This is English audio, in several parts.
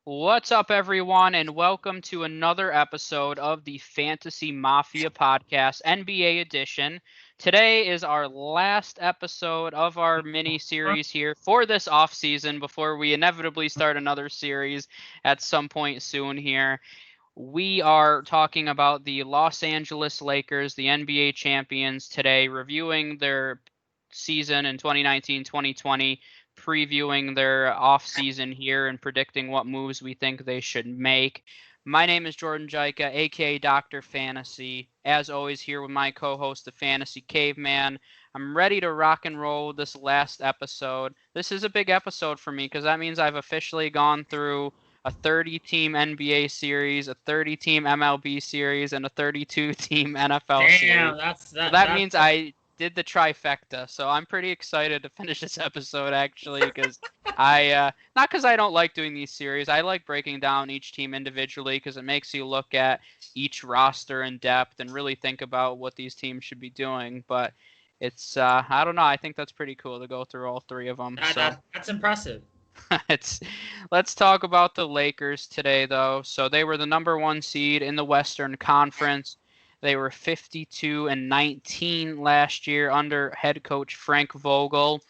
What's up, everyone, and welcome to another episode of the Fantasy Mafia Podcast, NBA edition. Today is our last episode of our mini series here for this off season before we inevitably start another series at some point soon here. We are talking about the Los Angeles Lakers, the NBA champions, today, reviewing their season in 2019-2020, previewing their off-season here and predicting what moves we think they should make. My name is Jordan Jaika, aka Dr. Fantasy. As always, here with my co-host, the Fantasy Caveman. I'm ready to rock and roll this last episode. This is a big episode for me because that means I've officially gone through a 30-team NBA series, a 30-team MLB series, and a 32-team NFL series. Damn, That means I did the trifecta. So I'm pretty excited to finish this episode actually because not because I don't like doing these series. I like breaking down each team individually because it makes you look at each roster in depth and really think about what these teams should be doing. But it's I don't know. I think that's pretty cool to go through all three of them. That's impressive. Let's talk about the Lakers today, though. So they were the number one seed in the Western Conference. They were 52-19 last year under head coach Frank Vogel.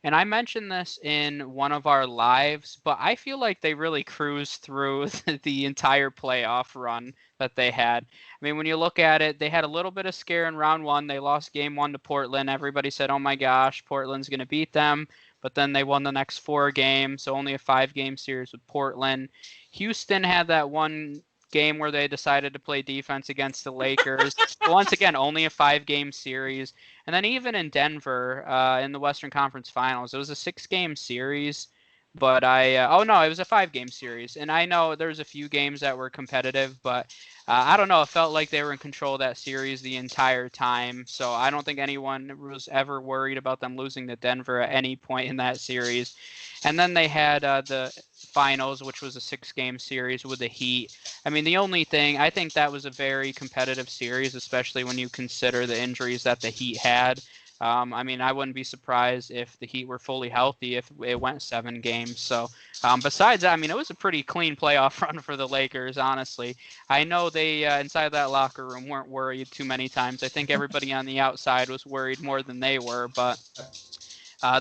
And I mentioned this in one of our lives, but I feel like they really cruised through the entire playoff run that they had. I mean, when you look at it, they had a little bit of scare in round one. They lost game one to Portland. Everybody said, oh my gosh, Portland's going to beat them. But then they won the next 4 games, so only a 5-game series with Portland. Houston had that one game where they decided to play defense against the Lakers. Once again, only a 5-game series. And then even in Denver, in the Western Conference Finals, it was a 6-game series. But it was a 5-game series. And I know there's a few games that were competitive, but I don't know. It felt like they were in control of that series the entire time. So I don't think anyone was ever worried about them losing to Denver at any point in that series. And then they had the finals, which was a 6-game series with the Heat. I mean, the only thing, I think that was a very competitive series, especially when you consider the injuries that the Heat had. I mean, I wouldn't be surprised if the Heat were fully healthy if it went 7 games. So besides that, I mean, it was a pretty clean playoff run for the Lakers, honestly. I know they, inside that locker room, weren't worried too many times. I think everybody on the outside was worried more than they were. But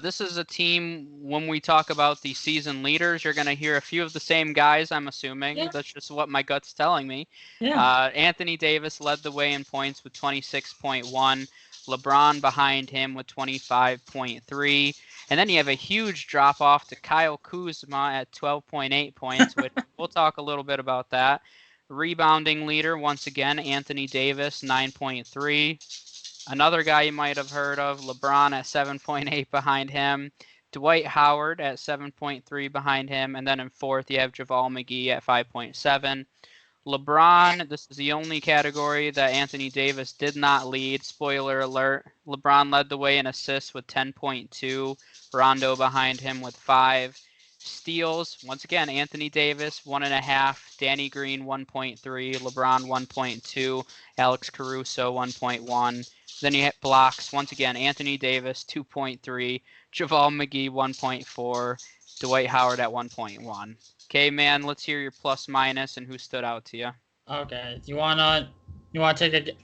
this is a team, when we talk about the season leaders, you're going to hear a few of the same guys, I'm assuming. Yeah. That's just what my gut's telling me. Yeah. Anthony Davis led the way in points with 26.1. LeBron behind him with 25.3. And then you have a huge drop off to Kyle Kuzma at 12.8 points, which we'll talk a little bit about that. Rebounding leader, once again, Anthony Davis, 9.3. Another guy you might have heard of, LeBron at 7.8 behind him. Dwight Howard at 7.3 behind him. And then in fourth, you have JaVale McGee at 5.7. LeBron, this is the only category that Anthony Davis did not lead. Spoiler alert. LeBron led the way in assists with 10.2. Rondo behind him with 5. Steals, once again, Anthony Davis, 1.5. Danny Green, 1.3. LeBron, 1.2. Alex Caruso, 1.1. Then you hit blocks, once again, Anthony Davis, 2.3. JaVale McGee, 1.4. Dwight Howard at 1.1. Okay, man, let's hear your plus minus and who stood out to you. Okay. You wanna take a?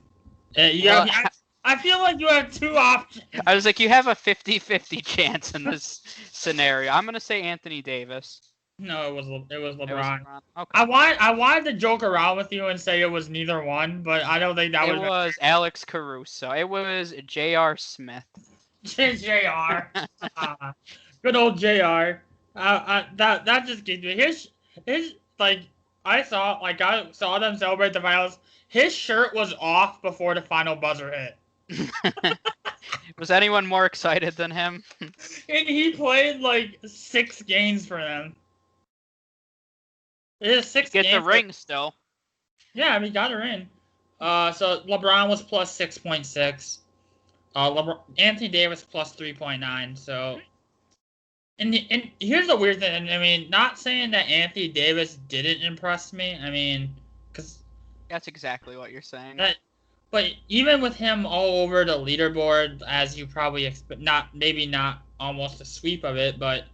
I feel like you have 2 options. I was like, you have a 50-50 chance in this scenario. I'm gonna say Anthony Davis. No, it was LeBron. It was LeBron. Okay. I wanted to joke around with you and say it was neither one, but I don't think that was. It was Alex Caruso. It was J.R. Smith. J.R. Good old J.R. That just gives me his like I saw them celebrate the finals. His shirt was off before the final buzzer hit. Was anyone more excited than him? And he played like 6 games for them. It is 6 games. Get the ring still. Yeah, I mean, got a ring. So LeBron was plus 6.6. Anthony Davis plus 3.9. So. And here's the weird thing. I mean, not saying that Anthony Davis didn't impress me. I mean, because that's exactly what you're saying. But even with him all over the leaderboard, as you probably expect, not almost a sweep of it, but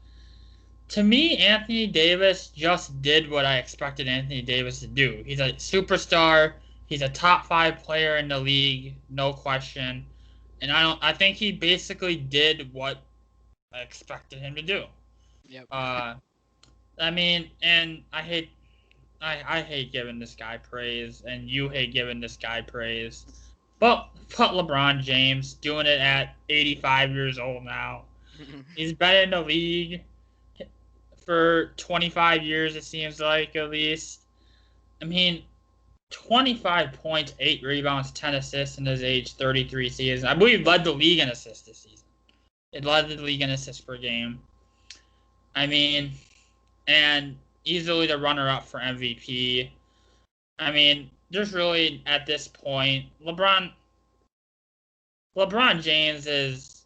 To me, Anthony Davis just did what I expected Anthony Davis to do. He's a superstar. He's a top 5 player in the league, no question. And I think he basically did what I expected him to do. Yep. I mean, and I hate giving this guy praise, and you hate giving this guy praise. But LeBron James doing it at 85 years old now. He's been in the league for 25 years, it seems like, at least. I mean, 25 points, 8 rebounds, 10 assists in his age 33 season. I believe led the league in assists this season. It led the league in assists per game. I mean, and easily the runner-up for MVP. I mean, there's really, at this point, LeBron James is,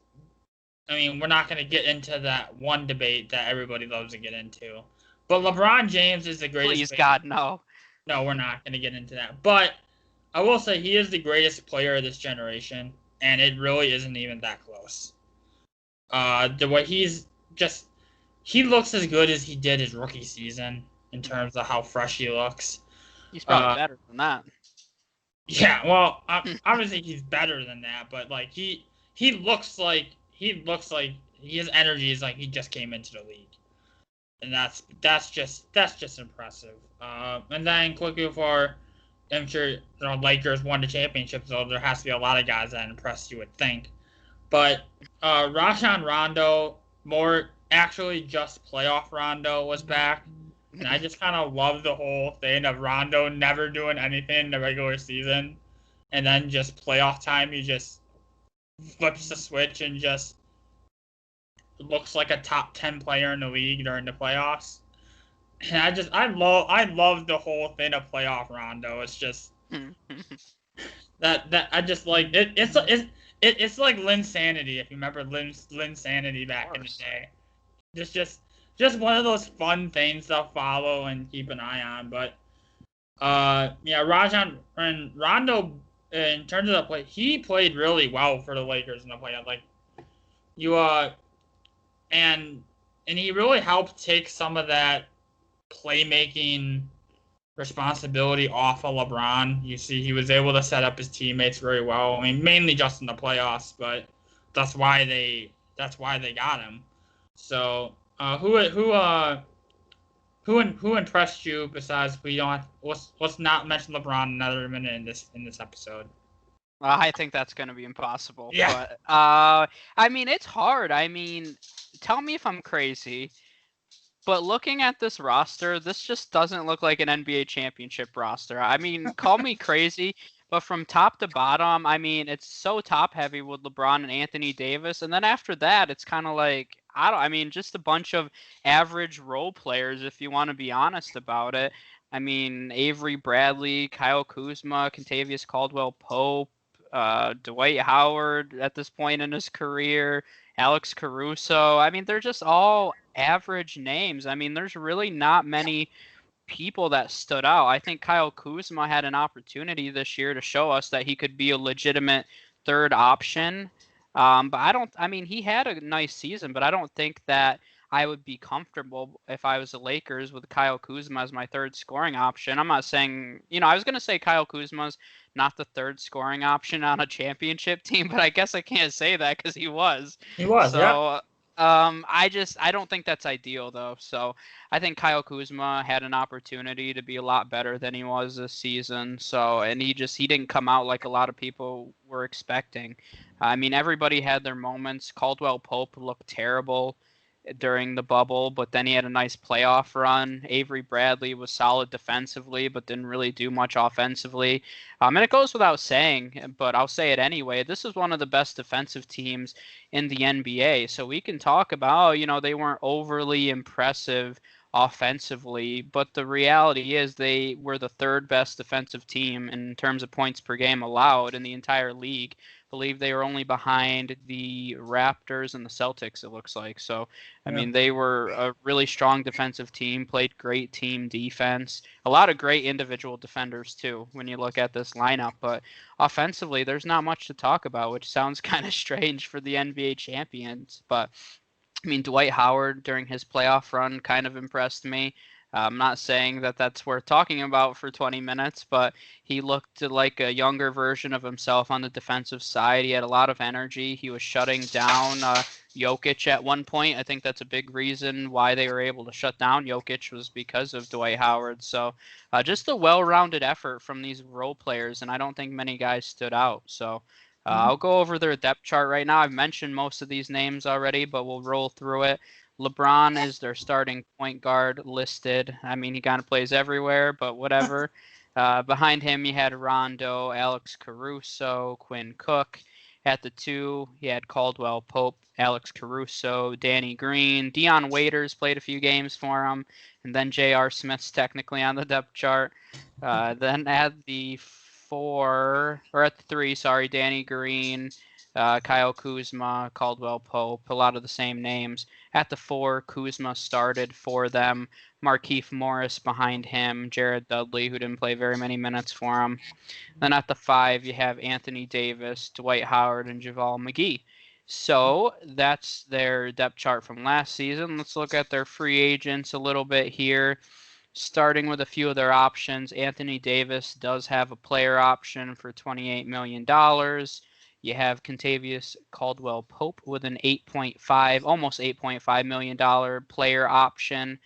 I mean, we're not going to get into that one debate that everybody loves to get into. But LeBron James is the greatest. Please, God, no. No, we're not going to get into that. But I will say he is the greatest player of this generation, and it really isn't even that close. The way he looks as good as he did his rookie season in terms of how fresh he looks. He's probably better than that. Yeah, well, obviously he's better than that, but like he looks like his energy is like he just came into the league, and that's just impressive. And then quickly before, I'm sure Lakers won the championship, so there has to be a lot of guys that impressed, you would think. But Rajon Rondo, more actually just playoff Rondo, was back. And I just kind of love the whole thing of Rondo never doing anything in the regular season. And then just playoff time, he just flips the switch and just looks like a top 10 player in the league during the playoffs. And I love the whole thing of playoff Rondo. It's just that I just like it. It's like Linsanity, if you remember Linsanity back in the day. Just one of those fun things to follow and keep an eye on. But yeah, Rajon and Rondo, in terms of the play, he played really well for the Lakers in the playoff. Like and he really helped take some of that playmaking responsibility off of LeBron. You see, he was able to set up his teammates very well. I mean, mainly just in the playoffs, but that's why they got him. So, who impressed you besides let's not mention LeBron another minute in this episode. I think that's going to be impossible. Yeah. But I mean, it's hard. I mean, tell me if I'm crazy, but looking at this roster, this just doesn't look like an NBA championship roster. I mean, call me crazy, but from top to bottom, I mean, it's so top heavy with LeBron and Anthony Davis, and then after that, it's kind of like I mean, just a bunch of average role players, if you want to be honest about it. I mean, Avery Bradley, Kyle Kuzma, Kentavious Caldwell-Pope, Dwight Howard at this point in his career, Alex Caruso. I mean, they're just all average names. I mean, there's really not many people that stood out. I think Kyle Kuzma had an opportunity this year to show us that he could be a legitimate third option. But I mean, he had a nice season, but I don't think that I would be comfortable if I was the Lakers with Kyle Kuzma as my third scoring option. I'm not saying, I was going to say Kyle Kuzma's not the third scoring option on a championship team, but I guess I can't say that because he was. He was, so, yeah. I don't think that's ideal though. So I think Kyle Kuzma had an opportunity to be a lot better than he was this season. So, and he didn't come out like a lot of people were expecting. I mean, everybody had their moments. Caldwell Pope looked terrible during the bubble, but then he had a nice playoff run. Avery Bradley was solid defensively, but didn't really do much offensively. And it goes without saying, but I'll say it anyway. This is one of the best defensive teams in the NBA. So we can talk about, they weren't overly impressive offensively, but the reality is they were the third best defensive team in terms of points per game allowed in the entire league. I believe they were only behind the Raptors and the Celtics, it looks like. So, I mean, they were a really strong defensive team, played great team defense. A lot of great individual defenders, too, when you look at this lineup. But offensively, there's not much to talk about, which sounds kind of strange for the NBA champions. But I mean, Dwight Howard during his playoff run kind of impressed me. I'm not saying that that's worth talking about for 20 minutes, but he looked like a younger version of himself on the defensive side. He had a lot of energy. He was shutting down Jokic at one point. I think that's a big reason why they were able to shut down Jokic was because of Dwight Howard. So just a well-rounded effort from these role players, and I don't think many guys stood out. So I'll go over their depth chart right now. I've mentioned most of these names already, but we'll roll through it. LeBron is their starting point guard listed. I mean, he kind of plays everywhere, but whatever. Behind him, you had Rondo, Alex Caruso, Quinn Cook. At the 2, he had Caldwell Pope, Alex Caruso, Danny Green. Dion Waiters played a few games for him. And then J.R. Smith's technically on the depth chart. Then at the 3, sorry, Danny Green, Kyle Kuzma, Caldwell Pope, a lot of the same names. At the 4, Kuzma started for them. Markieff Morris behind him, Jared Dudley, who didn't play very many minutes for him. Then at the 5, you have Anthony Davis, Dwight Howard, and JaVale McGee. So that's their depth chart from last season. Let's look at their free agents a little bit here. Starting with a few of their options, Anthony Davis does have a player option for $28 million. You have Contavious Caldwell Pope with an almost $8.5 million player option.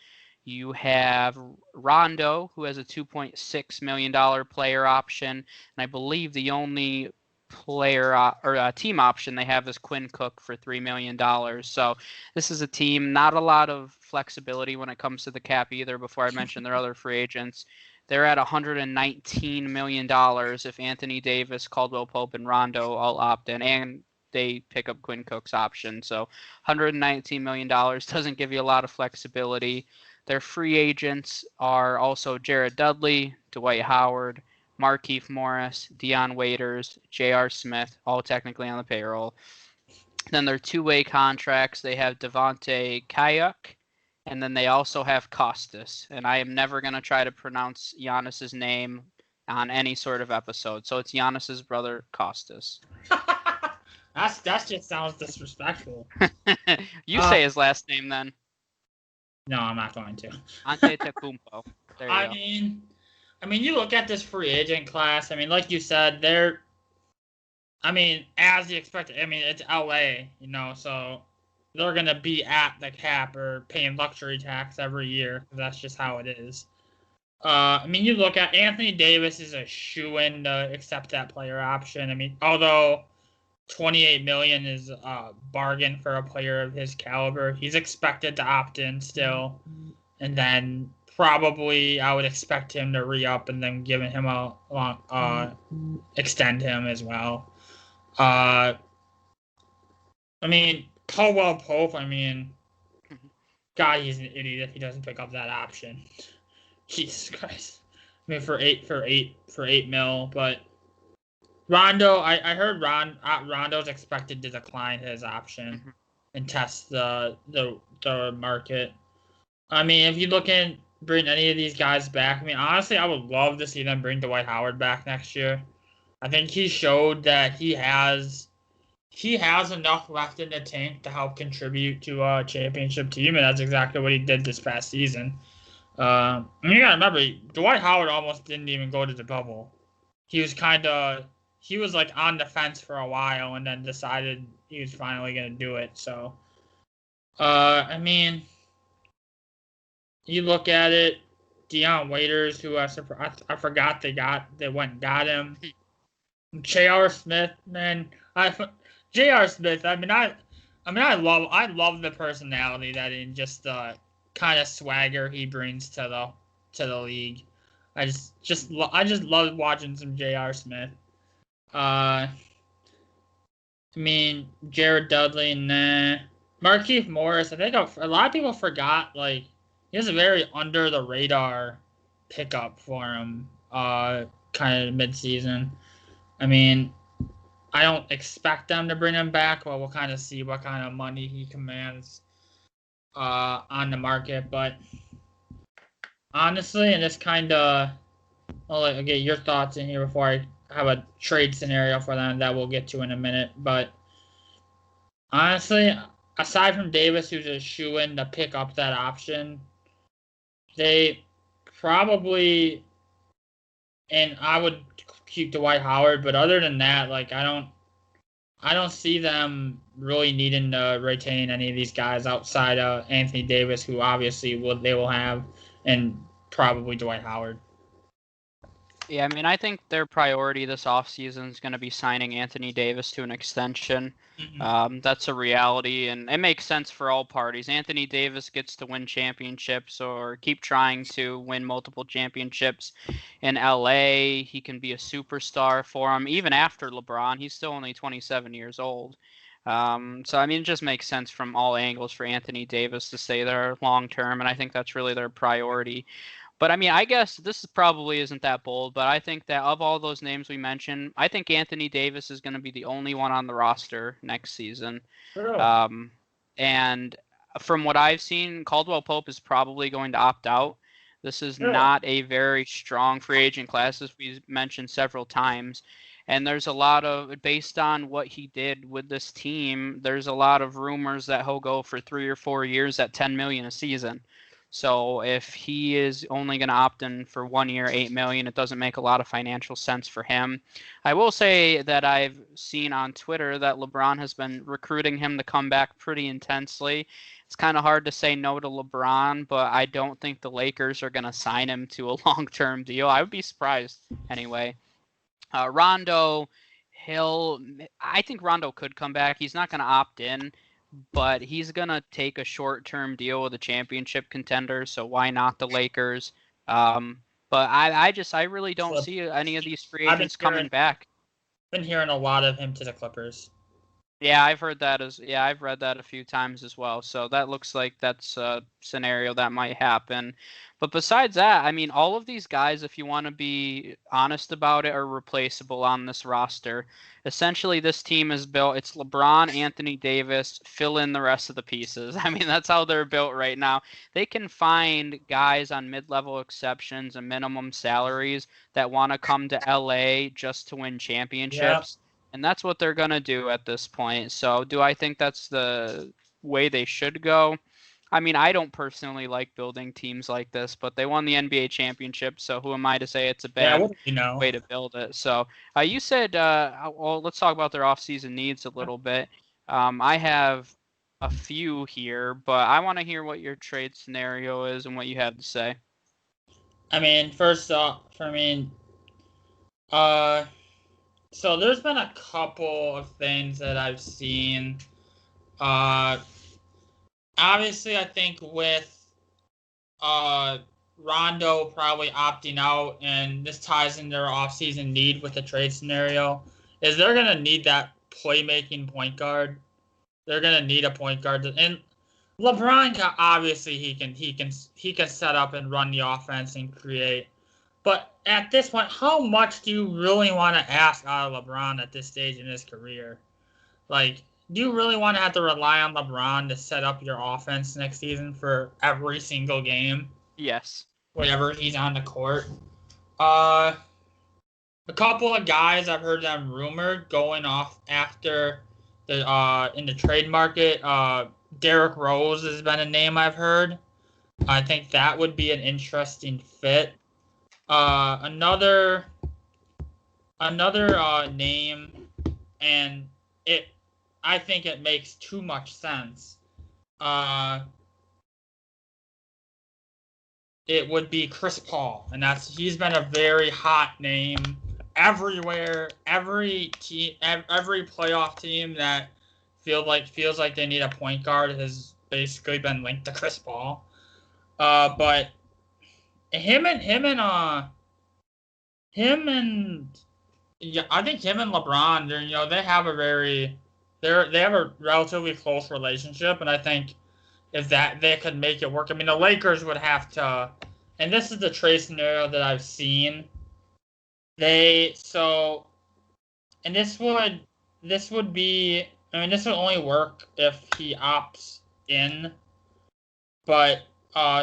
You have Rondo, who has a $2.6 million player option. And I believe the only player or team option they have is Quinn Cook for $3 million. So this is a team, not a lot of flexibility when it comes to the cap either. Before I mention their other free agents, they're at $119 million if Anthony Davis, Caldwell Pope, and Rondo all opt in, and they pick up Quinn Cook's option. So $119 million doesn't give you a lot of flexibility. Their free agents are also Jared Dudley, Dwight Howard, Markieff Morris, Dion Waiters, J.R. Smith, all technically on the payroll. Then their two-way contracts, they have Devontae Kayuk, and then they also have Costas. And I am never going to try to pronounce Giannis's name on any sort of episode. So it's Giannis's brother, Costas. That just sounds disrespectful. You say his last name then. No, I'm not going to. Antetokounmpo. There you go. I mean, you look at this free agent class. I mean, like you said, as you expected. I mean, it's LA, so they're gonna be at the cap or paying luxury tax every year. That's just how it is. I mean, you look at Anthony Davis is a shoo-in to accept that player option. I mean, although $28 million is a bargain for a player of his caliber, he's expected to opt in still, and then probably I would expect him to re-up and then give him a long, extend him as well. I mean, Caldwell Pope. I mean, God, he's an idiot if he doesn't pick up that option. Jesus Christ. I mean, for $8 million, but Rondo. I heard Rondo's expected to decline his option and test the market. I mean, if you look in bring any of these guys back, I mean, honestly, I would love to see them bring Dwight Howard back next year. I think he showed that he has enough left in the tank to help contribute to a championship team, and that's exactly what he did this past season. I mean, you gotta remember, Dwight Howard almost didn't even go to the bubble. He was like on the fence for a while, and then decided he was finally gonna do it. So, I mean, you look at it, Dion Waiters, who I forgot they went and got him. J.R. Smith, man, J.R. Smith. I love the personality that and just the kind of swagger he brings to the league. I just love watching some J.R. Smith. I mean, Jared Dudley, nah. Markieff Morris, I think a lot of people forgot, like, he has a very under-the-radar pickup for him, kind of mid-season. I mean, I don't expect them to bring him back, but we'll kind of see what kind of money he commands on the market. But honestly, and this kind of, I'll get your thoughts in here before I have a trade scenario for them that we'll get to in a minute. But honestly, aside from Davis, who's a shoo-in to pick up that option, they probably, and I would keep Dwight Howard, but other than that, like I don't see them really needing to retain any of these guys outside of Anthony Davis, who obviously they will have, and probably Dwight Howard. Yeah, I mean, I think their priority this offseason is going to be signing Anthony Davis to an extension. That's a reality, and it makes sense for all parties. Anthony Davis gets to win championships or keep trying to win multiple championships in LA. He can be a superstar for him. Even after LeBron, he's still only 27 years old. So, I mean, it just makes sense from all angles for Anthony Davis to stay there long term, and I think that's really their priority. But I mean, I guess this probably isn't that bold, but I think that of all those names we mentioned, I think Anthony Davis is going to be the only one on the roster next season. True. Um, and from what I've seen, Caldwell Pope is probably going to opt out. This is Really? not a very strong free agent class, as we mentioned several times. And there's a lot of, based on what he did with this team, there's a lot of rumors that he'll go for 3 or 4 years at $10 million a season. So if he is only going to opt in for 1 year, $8 million, it doesn't make a lot of financial sense for him. I will say that I've seen on Twitter that LeBron has been recruiting him to come back pretty intensely. It's kind of hard to say no to LeBron, but I don't think the Lakers are going to sign him to a long-term deal. I would be surprised anyway. Rondo, I think Rondo could come back. He's not going to opt in, but he's going to take a short-term deal with a championship contender, so why not the Lakers? But I really don't see any of these free agents coming back. Been hearing a lot of him to the Clippers. Yeah, I've read that a few times as well. So that looks like that's a scenario that might happen. But besides that, I mean, all of these guys, if you want to be honest about it, are replaceable on this roster. Essentially, this team is built. It's LeBron, Anthony Davis, fill in the rest of the pieces. I mean, that's how they're built right now. They can find guys on mid-level exceptions and minimum salaries that want to come to LA just to win championships. Yeah. And that's what they're going to do at this point. So do I think that's the way they should go? I mean, I don't personally like building teams like this, but they won the NBA championship, so who am I to say it's a bad way to build it? So you said, well, let's talk about their offseason needs a little bit. I have a few here, but I want to hear what your trade scenario is and what you have to say. I mean, first off, so there's been a couple of things that I've seen. Obviously, I think with Rondo probably opting out, and this ties in their offseason need with the trade scenario, is they're going to need that playmaking point guard. They're going to need a point guard. And LeBron, obviously, he can set up and run the offense and create. But at this point, how much do you really want to ask out of LeBron at this stage in his career? Like, do you really want to have to rely on LeBron to set up your offense next season for every single game? Yes. Whenever he's on the court. A couple of guys I've heard them rumored going off after the in the trade market. Derrick Rose has been a name I've heard. I think that would be an interesting fit. Another name, and I think it makes too much sense. It would be Chris Paul, and he's been a very hot name everywhere. Every playoff team that feels like they need a point guard has basically been linked to Chris Paul. But him and I think him and LeBron, they have a relatively close relationship, and I think if that they could make it work. I mean, the Lakers would have to, and this is the trade scenario that I've seen. This would be, I mean, this would only work if he opts in. But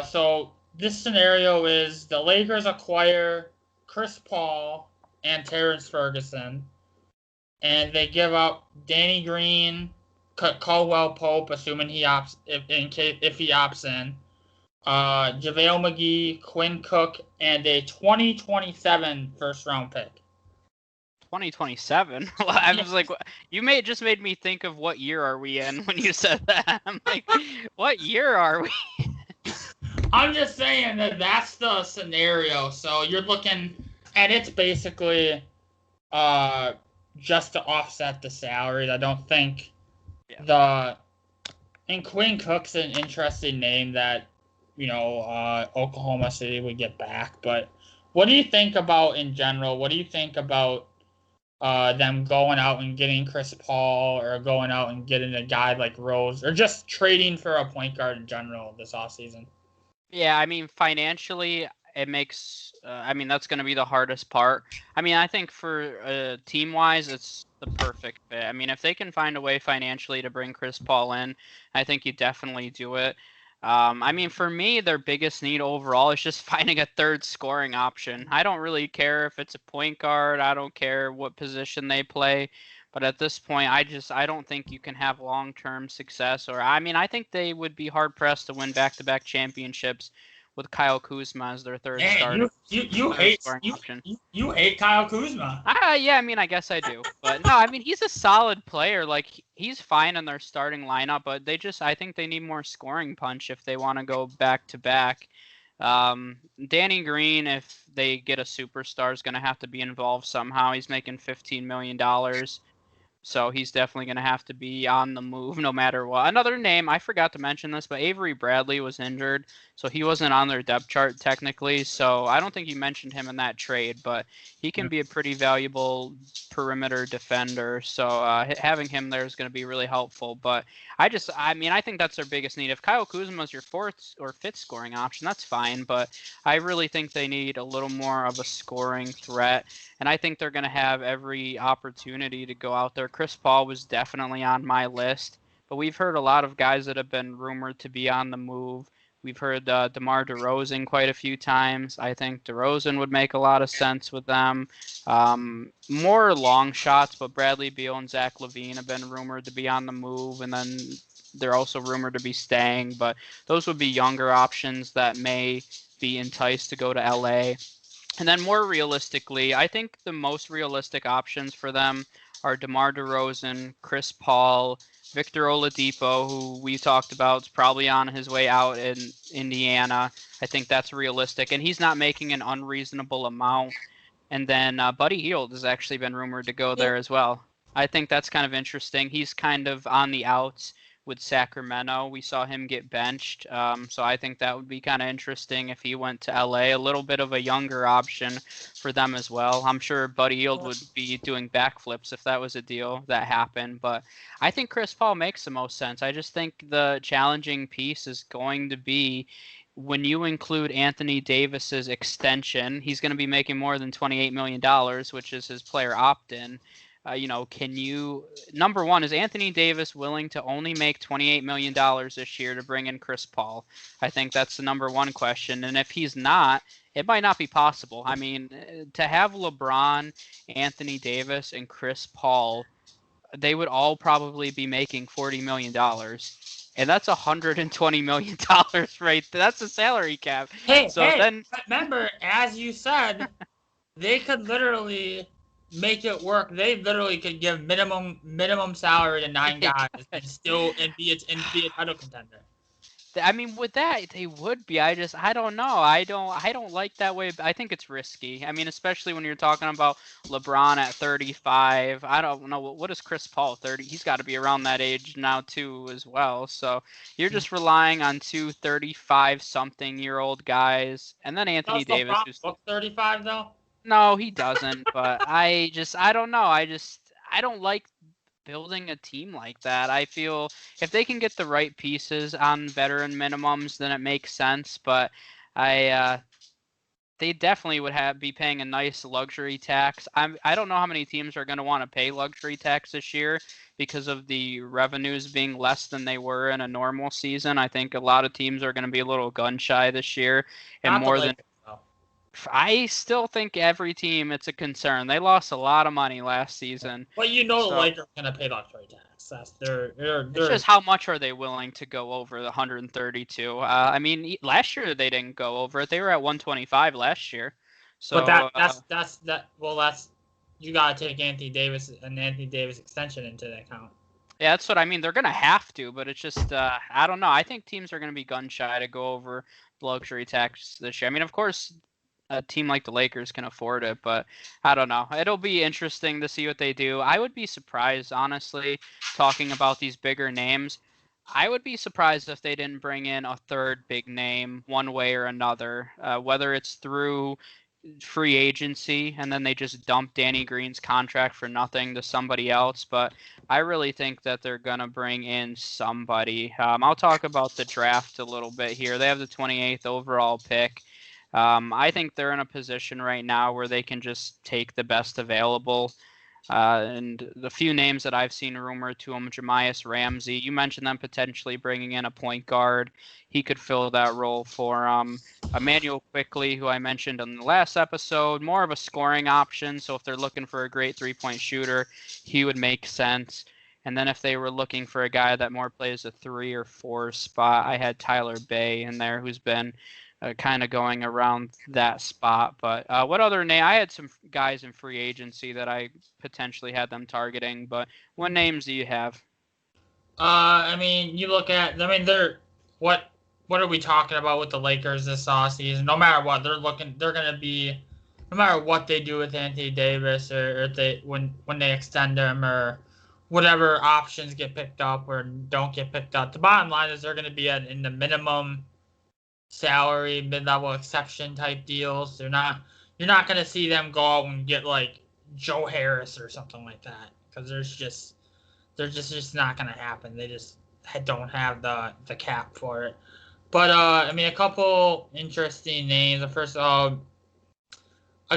so this scenario is the Lakers acquire Chris Paul and Terrence Ferguson, and they give up Danny Green, Caldwell Pope, assuming he opts if he opts in. JaVale McGee, Quinn Cook, and a 2027 first round pick. 2027. I was like, you just made me think of what year are we in when you said that. I'm like, what year are we? I'm just saying that's the scenario. So you're looking, and it's basically just to offset the salaries. I don't think and Quinn Cook's an interesting name that Oklahoma City would get back. But what do you think about in general? What do you think about them going out and getting Chris Paul or going out and getting a guy like Rose or just trading for a point guard in general this offseason? Yeah, I mean, financially, it makes. I mean, that's going to be the hardest part. I mean, I think for team-wise, it's the perfect fit. I mean, if they can find a way financially to bring Chris Paul in, I think you definitely do it. I mean, for me, their biggest need overall is just finding a third scoring option. I don't really care if it's a point guard. I don't care what position they play. But at this point, I don't think you can have long-term success. Or I mean, I think they would be hard-pressed to win back-to-back championships with Kyle Kuzma as their third Man, you hate option. You hate Kyle Kuzma. Yeah, I mean, I guess I do. But no, I mean, he's a solid player. Like, he's fine in their starting lineup, but I think they need more scoring punch if they want to go back-to-back. Danny Green, if they get a superstar, is going to have to be involved somehow. He's making $15 million. So he's definitely going to have to be on the move no matter what. Another name, I forgot to mention this, but Avery Bradley was injured, so he wasn't on their depth chart technically. So I don't think you mentioned him in that trade, but he can be a pretty valuable perimeter defender. So having him there is going to be really helpful. But I mean, I think that's their biggest need. If Kyle Kuzma is your fourth or fifth scoring option, that's fine. But I really think they need a little more of a scoring threat. And I think they're going to have every opportunity to go out there. Chris Paul was definitely on my list, but we've heard a lot of guys that have been rumored to be on the move. We've heard DeMar DeRozan quite a few times. I think DeRozan would make a lot of sense with them. More long shots, but Bradley Beal and Zach LaVine have been rumored to be on the move, and then they're also rumored to be staying. But those would be younger options that may be enticed to go to LA. And then more realistically, I think the most realistic options for them are DeMar DeRozan, Chris Paul, Victor Oladipo, who we talked about is probably on his way out in Indiana. I think that's realistic, and he's not making an unreasonable amount. And then Buddy Hield has actually been rumored to go there as well. I think that's kind of interesting. He's kind of on the outs with Sacramento. We saw him get benched. So I think that would be kind of interesting if he went to LA. A little bit of a younger option for them as well. I'm sure Buddy Hield would be doing backflips if that was a deal that happened. But I think Chris Paul makes the most sense. I just think the challenging piece is going to be when you include Anthony Davis's extension. He's going to be making more than $28 million, which is his player opt-in. Number one, is Anthony Davis willing to only make $28 million this year to bring in Chris Paul? I think that's the number one question. And if he's not, it might not be possible. I mean, to have LeBron, Anthony Davis, and Chris Paul, they would all probably be making $40 million. And that's $120 million right there. That's a salary cap. Then remember, as you said, they could literally make it work. They literally could give minimum salary to 9 guys and be a title contender. I mean, with that, they would be. I don't know. I don't like that way. I think it's risky. I mean, especially when you're talking about LeBron at 35. I don't know. What is Chris Paul, 30? He's got to be around that age now, too, as well. So you're just relying on two 35-something-year-old guys. And then Anthony Davis. Who's 35, though? No, he doesn't. But I don't know. I don't like building a team like that. I feel if they can get the right pieces on veteran minimums, then it makes sense. But they definitely would be paying a nice luxury tax. I don't know how many teams are going to want to pay luxury tax this year because of the revenues being less than they were in a normal season. I think a lot of teams are going to be a little gun shy this year, and more than. I still think every team, it's a concern. They lost a lot of money last season. But the Lakers are going to pay luxury tax. success. It's just how much are they willing to go over the 132? I mean, last year they didn't go over it. They were at 125 last year. But So that's you gotta take Anthony Davis and Anthony Davis extension into account. yeah, that's what I mean. They're gonna have to, but it's just I don't know. I think teams are gonna be gun shy to go over the luxury tax this year. I mean, of course, a team like the Lakers can afford it, but I don't know. It'll be interesting to see what they do. I would be surprised, honestly, talking about these bigger names. I would be surprised if they didn't bring in a third big name one way or another, whether it's through free agency and then they just dump Danny Green's contract for nothing to somebody else. But I really think that they're going to bring in somebody. I'll talk about the draft a little bit here. They have the 28th overall pick. I think they're in a position right now where they can just take the best available. And the few names that I've seen rumored to him, Jamias Ramsey, you mentioned them potentially bringing in a point guard. He could fill that role for Emmanuel Quickly, who I mentioned in the last episode, more of a scoring option. So if they're looking for a great three-point shooter, he would make sense. And then if they were looking for a guy that more plays a 3 or 4 spot, I had Tyler Bay in there, who's been kind of going around that spot. But what other name? I had some guys in free agency that I potentially had them targeting. But what names do you have? I mean, you look at. I mean, they're what are we talking about with the Lakers this offseason? No matter what, they're gonna be. No matter what they do with Anthony Davis, or if they when they extend him, or whatever options get picked up or don't get picked up, the bottom line is they're gonna be in the minimum salary, mid-level exception type deals. You're not gonna see them go out and get like Joe Harris or something like that, because they're just not gonna happen. They just don't have the cap for it. But I mean, a couple interesting names. The first, a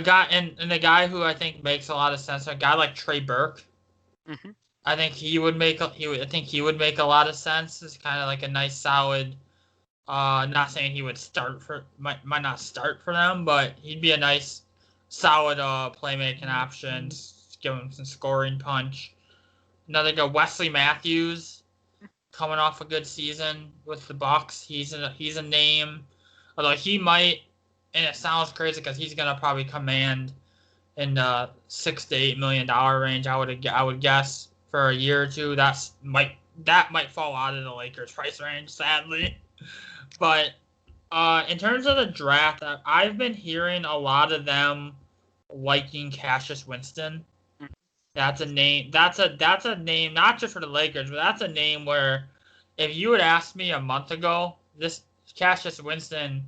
guy and the guy who I think makes a lot of sense. A guy like Trey Burke. Mm-hmm. I think he would make a lot of sense. It's kind of like a nice solid. Not saying he would might not start for them, but he'd be a nice solid playmaking option. Give him some scoring punch. Another guy, Wesley Matthews, coming off a good season with the Bucks. He's a name, although he might, and it sounds crazy because he's gonna probably command in the $6 to $8 million range. I would guess for a year or two. That might fall out of the Lakers price range, sadly. But in terms of the draft, I've been hearing a lot of them liking Cassius Winston. That's a name. That's a name not just for the Lakers, but that's a name where if you had asked me a month ago, this Cassius Winston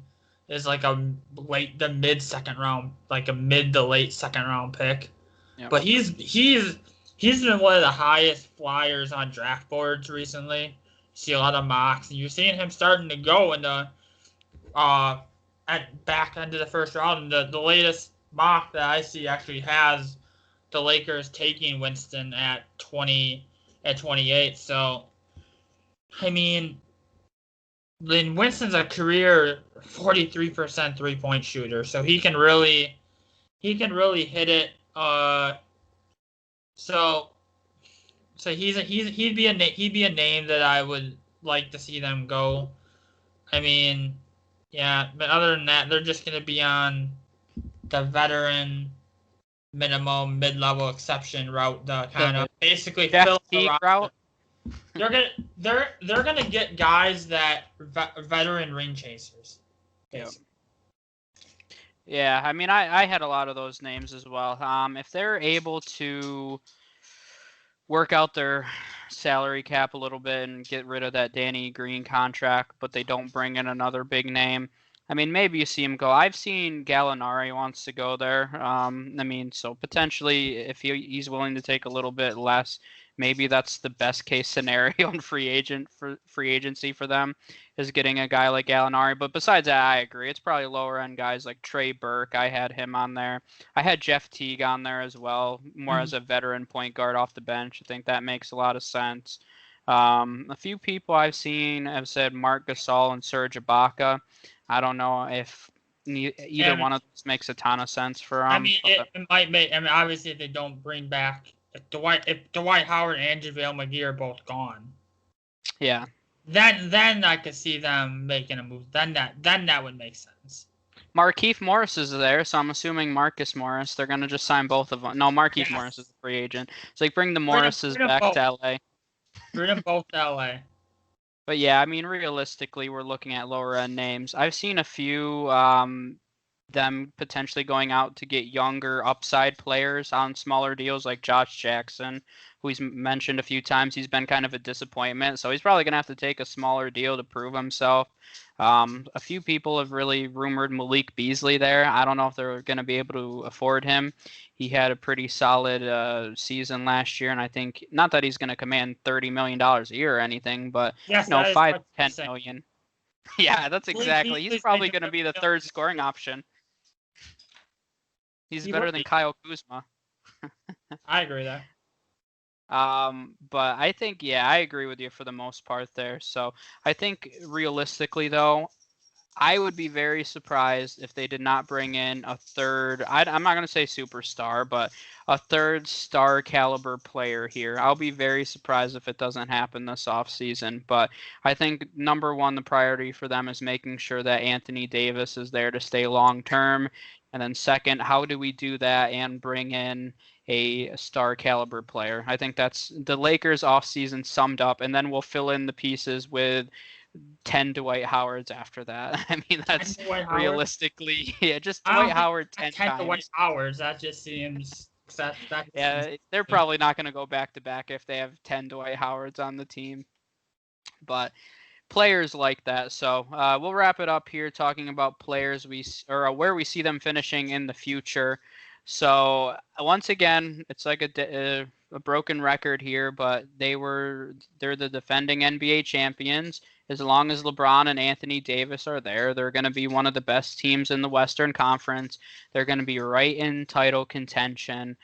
is like the mid second round, like a mid to late second round pick. Yep. But he's been one of the highest flyers on draft boards recently. You see a lot of mocks, and you're seeing him starting to go in the at back end of the first round. And the latest mock that I see actually has the Lakers taking Winston at 28. So, I mean, then Winston's a career 43% 3-point shooter, so he can really hit it. So he'd be a name that I would like to see them go. I mean, yeah, but other than that, they're just gonna be on the veteran minimum mid-level exception route, the kind of basically fill the route. They're gonna get guys that veteran ring chasers. Basically. Yeah, I mean, I had a lot of those names as well. If they're able to work out their salary cap a little bit and get rid of that Danny Green contract, but they don't bring in another big name, I mean, maybe you see him go. I've seen Gallinari wants to go there. I mean, so potentially if he's willing to take a little bit less, maybe that's the best case scenario in free agency for them, is getting a guy like Gallinari. But besides that, I agree. It's probably lower end guys like Trey Burke. I had him on there. I had Jeff Teague on there as well, more as a veteran point guard off the bench. I think that makes a lot of sense. A few people I've seen have said Marc Gasol and Serge Ibaka. I don't know if either one of those makes a ton of sense for them. I mean, it might make. I mean, obviously, if they don't bring back if Dwight Howard and JaVale McGee are both gone. Yeah. Then I could see them making a move. Then that would make sense. Markieff Morris is there, so I'm assuming Marcus Morris. They're gonna just sign both of them. No, Markieff Morris is a free agent. So like bring the Morrises back to LA. Bring them both to LA. But yeah, I mean, realistically, we're looking at lower end names. I've seen a few them potentially going out to get younger upside players on smaller deals, like Josh Jackson, who he's mentioned a few times. He's been kind of a disappointment, so he's probably gonna have to take a smaller deal to prove himself. A few people have really rumored Malik Beasley there. I don't know if they're going to be able to afford him. He had a pretty solid season last year, and I think not that he's going to command $30 million a year or anything, but yes, 5 to 10 million. Yeah, that's exactly. He's probably going to be the third scoring option. He's better than Kyle Kuzma. I agree there. But I think, yeah, I agree with you for the most part there. So I think realistically, though, I would be very surprised if they did not bring in a third. I'm not going to say superstar, but a third star caliber player here. I'll be very surprised if it doesn't happen this offseason. But I think number one, the priority for them is making sure that Anthony Davis is there to stay long term. And then second, how do we do that and bring in a star caliber player? I think that's the Lakers offseason summed up, and then we'll fill in the pieces with 10 Dwight Howards after that. I mean, that's realistically, yeah, just Dwight Howard 10 times. Dwight Howards, that just seems... Yeah, they're probably not going to go back-to-back if they have 10 Dwight Howards on the team. But players like that. So we'll wrap it up here talking about players where we see them finishing in the future. So once again, it's like a broken record here, but they're the defending NBA champions. As long as LeBron and Anthony Davis are there, they're going to be one of the best teams in the Western Conference. They're going to be right in title contention.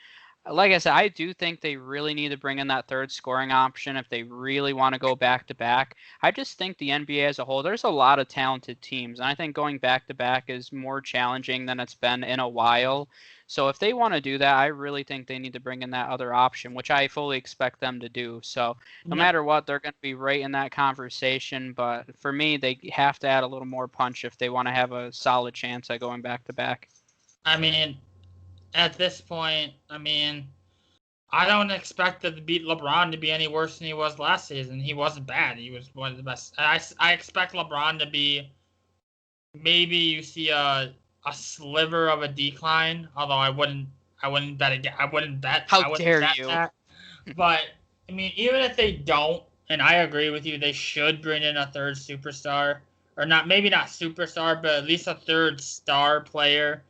Like I said, I do think they really need to bring in that third scoring option if they really want to go back-to-back. I just think the NBA as a whole, there's a lot of talented teams, and I think going back-to-back is more challenging than it's been in a while. So if they want to do that, I really think they need to bring in that other option, which I fully expect them to do. So no matter what, they're going to be right in that conversation. But for me, they have to add a little more punch if they want to have a solid chance at going back-to-back. I mean, at this point, I don't expect to beat LeBron to be any worse than he was last season. He wasn't bad. He was one of the best. I expect LeBron to be, maybe you see a sliver of a decline. Although I wouldn't bet again. How dare you? That. But even if they don't, and I agree with you, they should bring in a third superstar, or maybe not superstar, but at least a third star player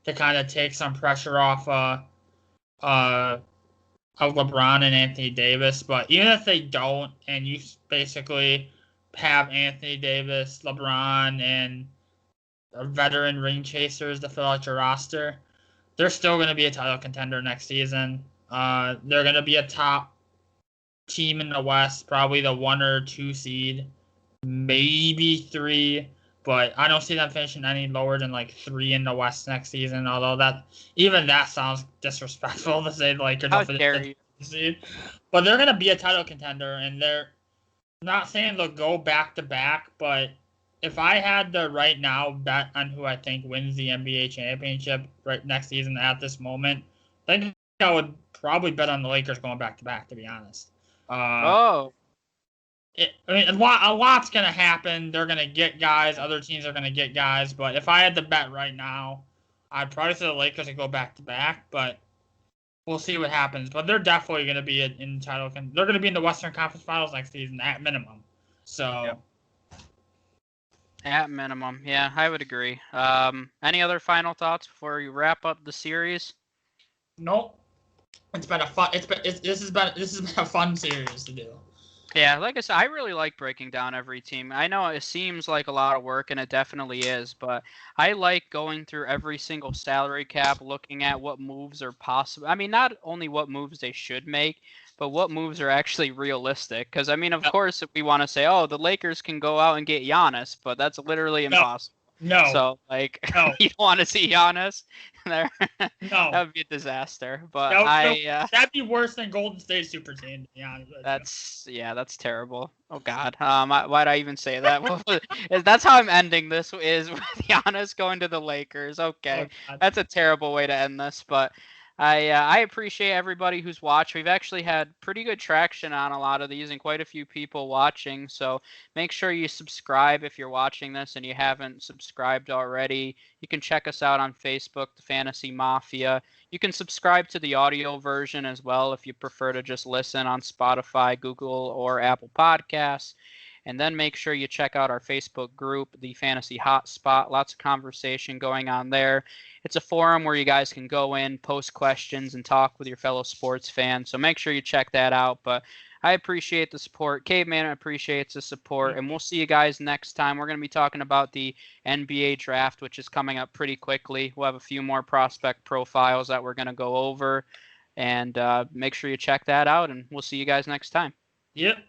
to kind of take some pressure off of LeBron and Anthony Davis. But even if they don't, and you basically have Anthony Davis, LeBron, and veteran ring chasers to fill out your roster, they're still going to be a title contender next season. They're going to be a top team in the West, probably the 1 or 2 seed, maybe 3. But I don't see them finishing any lower than 3 in the West next season. Although that sounds disrespectful to say How dare you? Seed. But they're gonna be a title contender, and they're not saying they'll go back to back. But if I had to right now bet on who I think wins the NBA championship right next season at this moment, I think I would probably bet on the Lakers going back to back. To be honest. A lot's going to happen. They're going to get guys. Other teams are going to get guys. But if I had to bet right now, I'd probably say the Lakers would go back-to-back. But we'll see what happens. But they're definitely going to be in title. They're going to be in the Western Conference Finals next season at minimum. So. Yep. At minimum. Yeah, I would agree. Any other final thoughts before you wrap up the series? Nope. It's been a fun. This has been a fun series to do. Yeah, like I said, I really like breaking down every team. I know it seems like a lot of work, and it definitely is, but I like going through every single salary cap, looking at what moves are possible. Not only what moves they should make, but what moves are actually realistic. Because, of course, if we want to say, oh, the Lakers can go out and get Giannis, but that's literally impossible. No, So like, no, you don't want to see Giannis there. That no. would be a disaster. But That, that'd be worse than Golden State Super Team, to be honest with you. that's terrible. Oh God, why'd I even say that? That's how I'm ending this. Is with Giannis going to the Lakers. Oh Okay, god. that's a terrible way to end this. But I appreciate everybody who's watched. We've actually had pretty good traction on a lot of these, and quite a few people watching. So make sure you subscribe if you're watching this and you haven't subscribed already. You can check us out on Facebook, the Fantasy Mafia. You can subscribe to the audio version as well if you prefer to just listen on Spotify, Google, or Apple Podcasts. And then make sure you check out our Facebook group, the Fantasy Hotspot. Lots of conversation going on there. It's a forum where you guys can go in, post questions, and talk with your fellow sports fans. So make sure you check that out. But I appreciate the support. Caveman appreciates the support. And we'll see you guys next time. We're going to be talking about the NBA draft, which is coming up pretty quickly. We'll have a few more prospect profiles that we're going to go over. And make sure you check that out. And we'll see you guys next time. Yep.